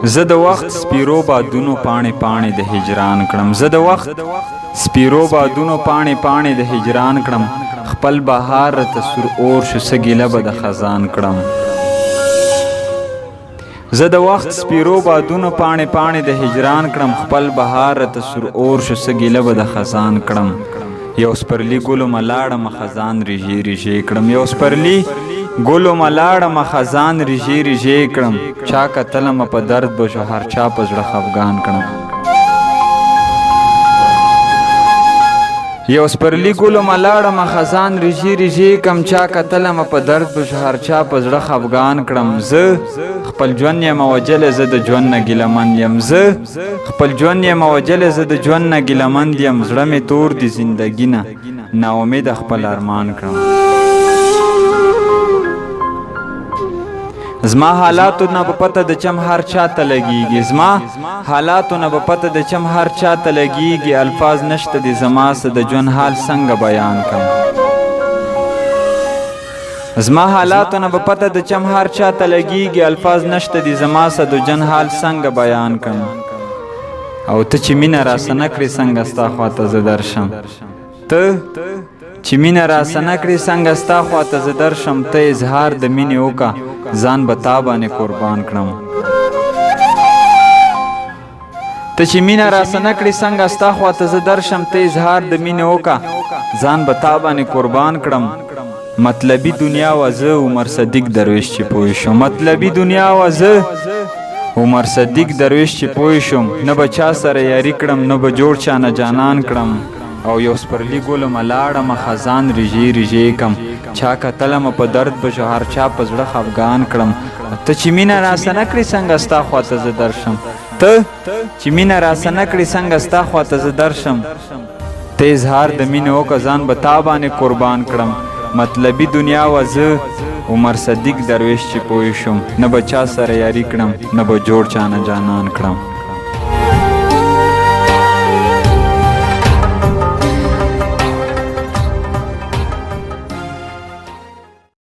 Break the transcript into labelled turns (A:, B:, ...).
A: زه د وخت سپیرو بادونو پاڼې پاڼې د هجران کړم، زه د وخت سپیرو بادونو پاڼې پاڼې د هجران کړم، خپل بهار راته سور اور شو څه ګیله به د خزان کړم. زه د وخت سپیرو بادونو پاڼې پاڼې د هجران کړم، خپل بهار راته سور اور شو څه ګیله به د خزان کړم. یو سپرلی ګلو ملاړم خزان ریژې ریژې کړم، یو سپرلی ګلو ملاړم خزان ریژې ریژې کړم، چا کتلم په درد به شو هر چا په زړه خفګان کړم. یو سپرلی ګلو ملاړم خزان ریژې ریژې کړم، چا کتلم په درد به شو هر چا په زړه خفګان کړم. زه خپل ژوند یم وجلې زه د ژوند نه ګیلهمند یم، زه خپل ژوند یم وجلې زه د ژوند نه ګیلهمند یم، زړه مې تور د زندګي نه ناامیده خپل ارمان کړم. زما حالاتو نه په پته د چم هر چاته لګیږي، زما حالاتو نه په پته د چم هر چاته لګیږي، الفاظ نشته د زما څه د ژوند حال څنګه بیان کړم. زما حالاتو نه په پته د چم هر چاته لګیږي، الفاظ نشته د زما څه د ژوند حال څنګه بیان کړم. او ته چې مینه راسه نه کړې څنګه ستا خواته زه درشم، ته چې مینه راسه نه کړې څنګه ستا خواته زه درشم، ته اظهار د مینې وکړه ځان به تا باندې قربان کړم. ته چې مینه راسه نه کړې څنګه ستا خواته زه درشم، ته اظهار د مینې وکړه ځان به تا باندې قربان کړم. مطلبي دنیا و زه عمر صدیق درویش چې پوه شم، مطلبي دنیا و زه عمر صدیق درویش چې پوه شم، نه به چا سره یاري کړم نه به جوړ چا نه جانان کړم. او یو سپرلی ګلو ملاړم خزان ریژې ریژې کم، چا کتلم په درد به شو هر چا په زړه خفګان کړم. ته چې مینه راسه نه کړې څنګه ستا خواته زه درشم، ته چې مینه راسه نه کړې څنګه ستا خواته زه درشم، ته اظهار د مینې وکړه ځان به تا باندې قربان کړم. مطلبي دنیا و زه عمر صدیق درویش چې پوه شم، نه به چا سره یاري کړم نه به جوړ چا نه جانان کړم.